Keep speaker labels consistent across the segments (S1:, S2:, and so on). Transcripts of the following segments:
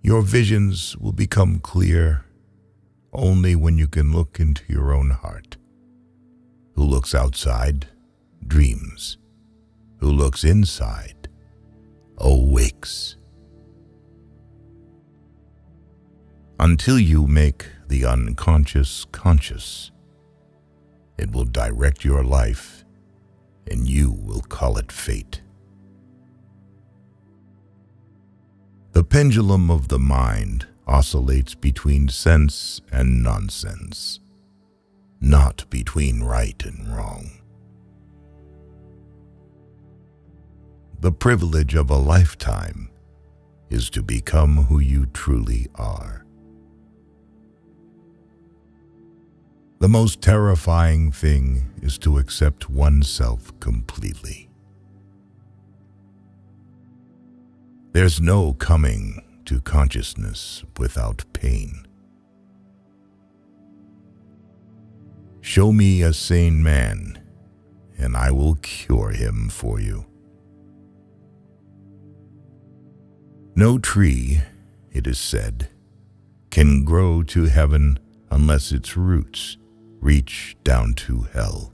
S1: Your visions will become clear only when you can look into your own heart. Who looks outside dreams. Who looks inside awakes. Until you make the unconscious conscious, it will direct your life, and you will call it fate. The pendulum of the mind oscillates between sense and nonsense, not between right and wrong. The privilege of a lifetime is to become who you truly are. The most terrifying thing is to accept oneself completely. There's no coming to consciousness without pain. Show me a sane man, and I will cure him for you. No tree, it is said, can grow to heaven unless its roots reach down to hell.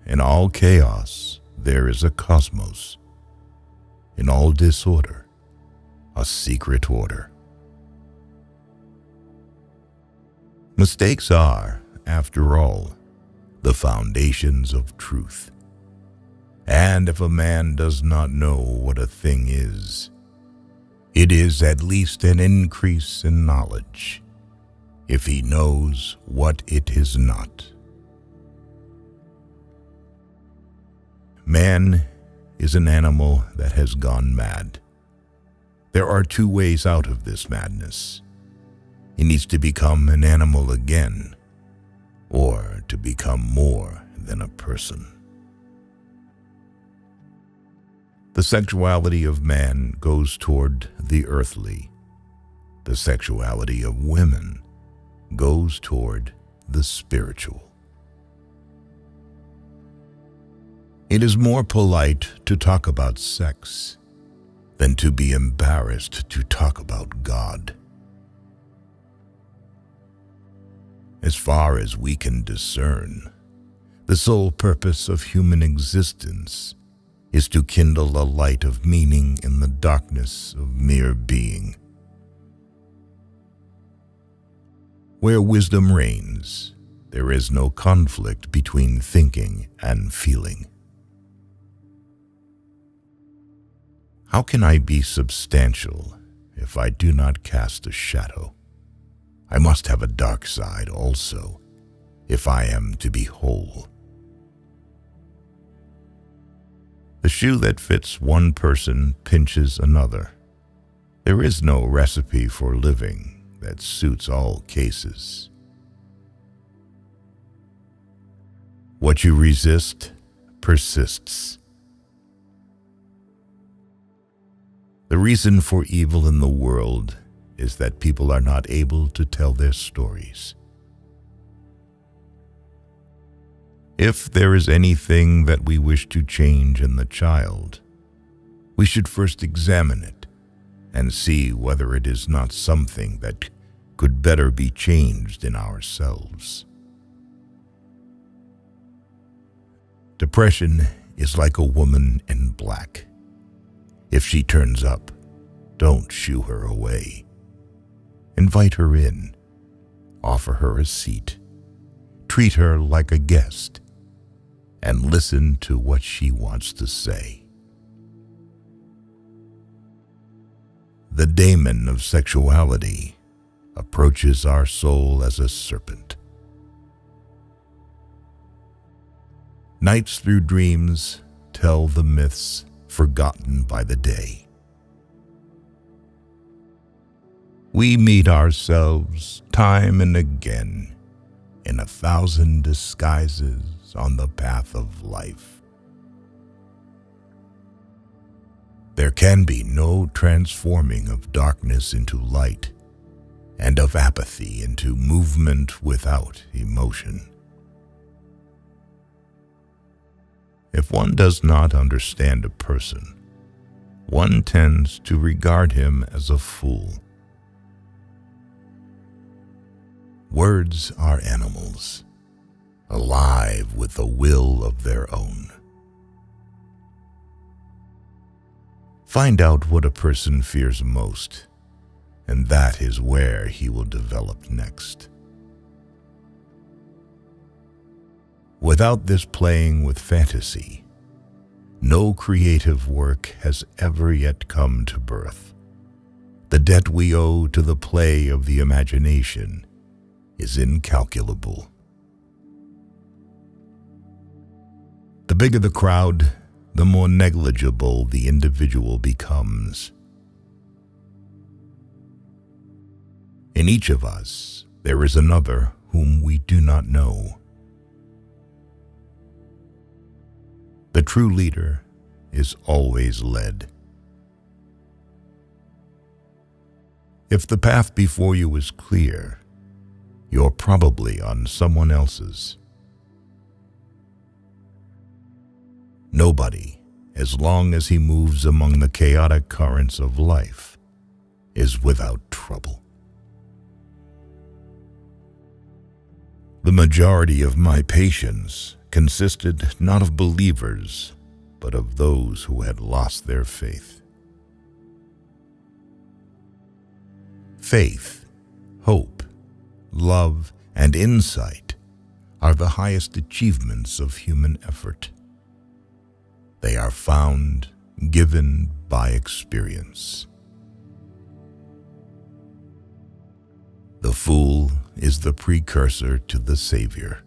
S1: In all chaos, there is a cosmos. In all disorder, a secret order. Mistakes are, after all, the foundations of truth. And if a man does not know what a thing is, it is at least an increase in knowledge if he knows what it is not. Man is an animal that has gone mad. There are two ways out of this madness. He needs to become an animal again, or to become more than a person. The sexuality of man goes toward the earthly. The sexuality of women goes toward the spiritual. It is more polite to talk about sex than to be embarrassed to talk about God. As far as we can discern, the sole purpose of human existence is to kindle a light of meaning in the darkness of mere being. Where wisdom reigns, there is no conflict between thinking and feeling. How can I be substantial if I do not cast a shadow? I must have a dark side also, if I am to be whole. The shoe that fits one person pinches another. There is no recipe for living that suits all cases. What you resist persists. The reason for evil in the world is that people are not able to tell their stories. If there is anything that we wish to change in the child, we should first examine it and see whether it is not something that could better be changed in ourselves. Depression is like a woman in black. If she turns up, don't shoo her away. Invite her in, offer her a seat, treat her like a guest, and listen to what she wants to say. The daemon of sexuality approaches our soul as a serpent. Nights through dreams tell the myths forgotten by the day. We meet ourselves time and again in 1,000 disguises on the path of life. There can be no transforming of darkness into light and of apathy into movement without emotion. If one does not understand a person, one tends to regard him as a fool. Words are animals, alive with a will of their own. Find out what a person fears most, and that is where he will develop next. Without this playing with fantasy, no creative work has ever yet come to birth. The debt we owe to the play of the imagination is incalculable. The bigger the crowd, the more negligible the individual becomes. In each of us, there is another whom we do not know. The true leader is always led. If the path before you is clear, you're probably on someone else's. Nobody, as long as he moves among the chaotic currents of life, is without trouble. The majority of my patients consisted not of believers, but of those who had lost their faith. Faith, hope, love, and insight are the highest achievements of human effort. They are found, given by experience. The fool is the precursor to the Savior.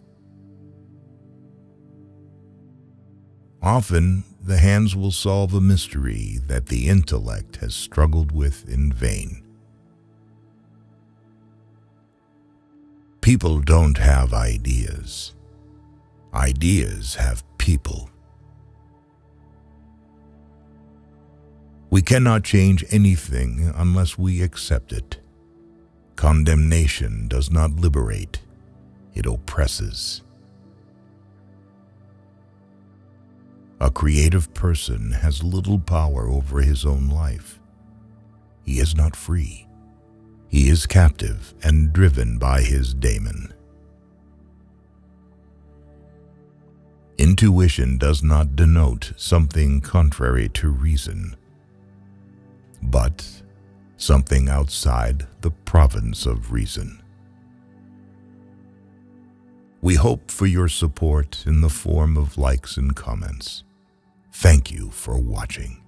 S1: Often, the hands will solve a mystery that the intellect has struggled with in vain. People don't have ideas. Ideas have people. We cannot change anything unless we accept it. Condemnation does not liberate, it oppresses. A creative person has little power over his own life. He is not free. He is captive and driven by his daemon. Intuition does not denote something contrary to reason, but something outside the province of reason. We hope for your support in the form of likes and comments. Thank you for watching.